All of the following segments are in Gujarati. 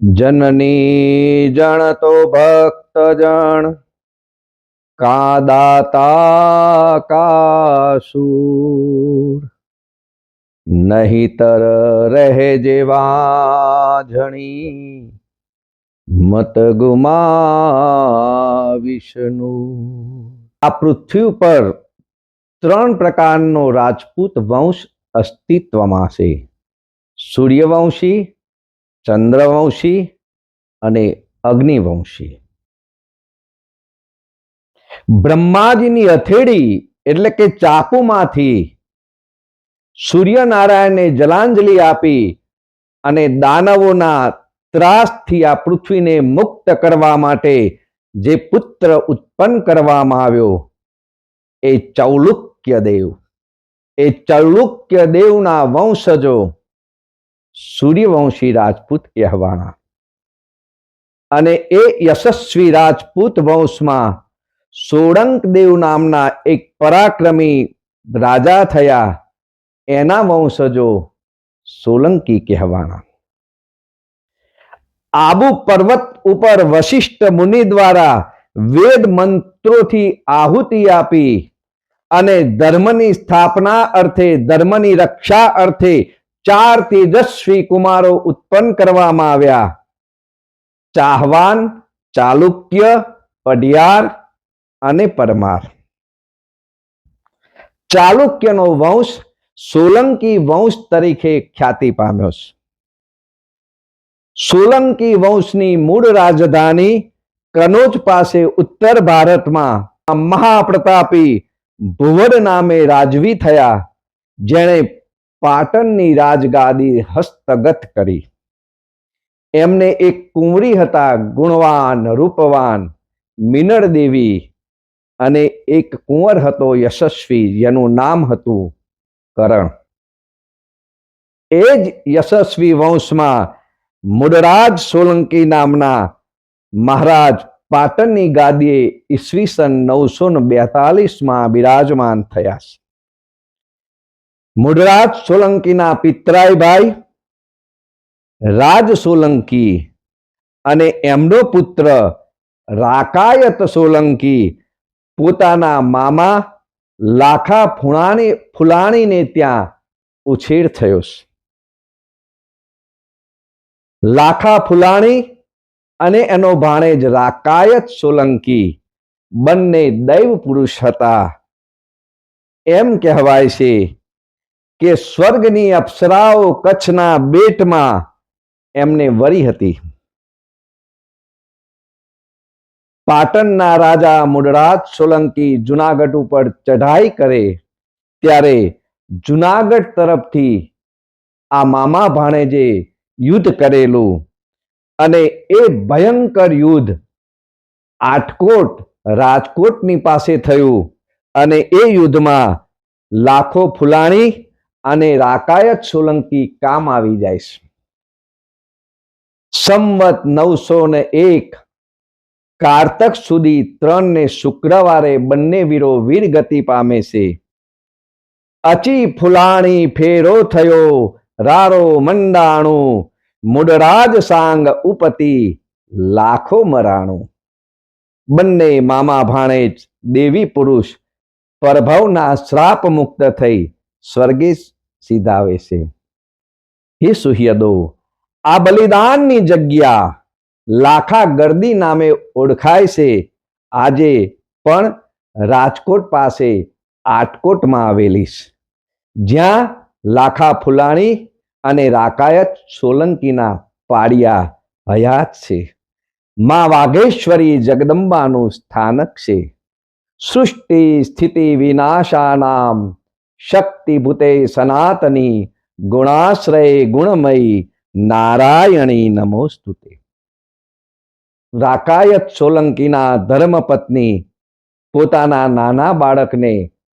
जननी जन तो भक्त जन का दाता का सूर नहीं तर रहे जेवा झणी मत गुमा विष्णु। આ પૃથ્વી ઉપર 3 પ્રકારનો રાજપૂત વંશ અસ્તિત્વમાં છે: સૂર્યવંશી, ચંદ્રવંશી અને અગ્નિવંશી. બ્રહ્માજીની હથેળી એટલે કે ચાકુમાંથી સૂર્યનારાયણને જલાંજલિ આપી અને દાનવોના ત્રાસથી આ પૃથ્વીને મુક્ત કરવા માટે જે પુત્ર ઉત્પન્ન કરવામાં આવ્યો એ ચૌલુક્ય દેવ. એ ચૌલુક્ય દેવના વંશજો સૂર્યવંશી રાજપૂત કહેવાના. અને એ યશસ્વી રાજપૂત વંશમાં સોળંક દેવ નામના એક પરાક્રમી રાજા થયા. એના વંશજો સોલંકી કહેવાના. આબુ પર્વત ઉપર વશિષ્ઠ મુનિ દ્વારા વેદ મંત્રોથી આહુતિ આપી અને ધર્મની સ્થાપના અર્થે, ધર્મની રક્ષા અર્થે 4 તેજસ્વી કુમારો ઉત્પન્ન કરવામાં આવ્યા: ચાહવાન, ચાલુક્ય, પઢિયાર અને પરમાર. ચાલુક્યનો વંશ સોલંકી વંશ તરીકે ખ્યાતિ પામ્યો છે. સોલંકી વંશની મૂળ રાજધાની કનોજ પાસે ઉત્તર ભારતમાં મહાપ્રતાપી ભુવડ નામે રાજવી થયા, જેણે પાટણની રાજગાદી હસ્તગત કરી. એમને એક કુંવરી હતા, ગુણવાન, રૂપવાન, મિનળ દેવી, અને એક કુંવર હતો યશસ્વી, જેનું નામ હતું કરણ. એ જ યશસ્વી વંશમાં મુડરાજ સોલંકી નામના મહારાજ પાટણની ગાદીએ ઈસવીસન 942માં બિરાજમાન થયા છે. મુડરાજ સોલંકીના પિતરાઈ ભાઈ રાજ સોલંકી અને એમનો પુત્ર રાકાયત સોલંકી પોતાના મામા લાખા ફુલાણીને ત્યાં ઉછેર થયો છે. લાખા ફુલાણી અને એનો ભાણેજ રાકાયત સોલંકી બંને દૈવ પુરુષ હતા. એમ કહેવાય છે કે સ્વર્ગની અપ્સરાઓ કચ્છના બેટમાં એમને વરી હતી. પાટણના રાજા મુડરાજ સોલંકી જુનાગઢ ઉપર ચઢાઈ કરે ત્યારે જુનાગઢ તરફથી આ મામા ભાણેજે યુદ્ધ કરેલું અને એ ભયંકર યુદ્ધ આટકોટ રાજકોટની પાસે થયું અને એ યુદ્ધમાં લાખો ફુલાણી અને રાકાયત સોલંકી કામ આવી જાય છે. સંવત 901 કારતક સુધી 3 ને શુક્રવારે બંને વીરો વીરગતિ પામે છે. અચી ફુલાણી ફેરો થયો રારો મંડાણું, મુડરાજ સાંગ ઉપતિ લાખો મરાણું. બંને મામા ભાણેજ દેવી પુરુષ પરભવના શ્રાપ મુક્ત થઈ સ્વર્ગે સીધાવે છે. હે સુહૃદો, આ બલિદાનની જગ્યા લાખા ગરદી નામે ઓળખાય છે. આજે પણ રાજકોટ પાસે આટકોટમાં આવેલી છે, જ્યાં લાખા ફુલાણી અને રાકાયત સોલંકીના પાડિયા હયાત છે. માં વાઘેશ્વરી જગદંબાનું સ્થાનક છે. સૃષ્ટિ સ્થિતિ વિનાશાનામ શક્તિભૂતે સનાતની ગુણાશ્રય ગુણમયી નારાયણી નમોસ્તુતે. રાકાયત સોલંકીના ધર્મપત્ની પોતાના નાના બાળકને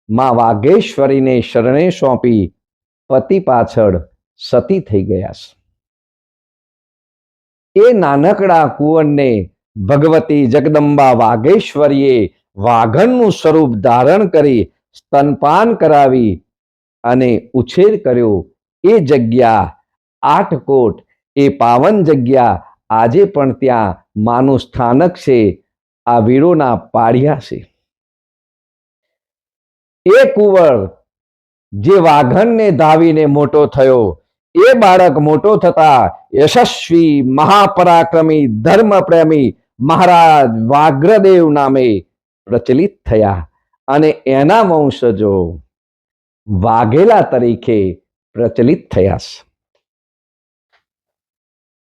માં વાઘેશ્વરીને શરણે સોંપી પતિ પાછળ સતી થઈ ગયા છે. એ નાનકડા કુંવરને ભગવતી જગદંબા વાઘેશ્વરીએ વાઘનનું સ્વરૂપ ધારણ કરી સ્તનપાન કરાવી અને ઉછેર કર્યો. એ જગ્યા આટકોટ, એ પાવન જગ્યા આજે પણ ત્યાં માનું સ્થાનક છે, આ વીરોના પાળિયા છે. એ કુંવર જે વાઘણને ધાવીને મોટો થયો, એ બાળક મોટો થતા યશસ્વી મહાપરાક્રમી ધર્મપ્રેમી મહારાજ વાગ્રદેવ નામે પ્રચલિત થયા અને એના વંશજો વાઘેલા તરીકે પ્રચલિત થયા છે.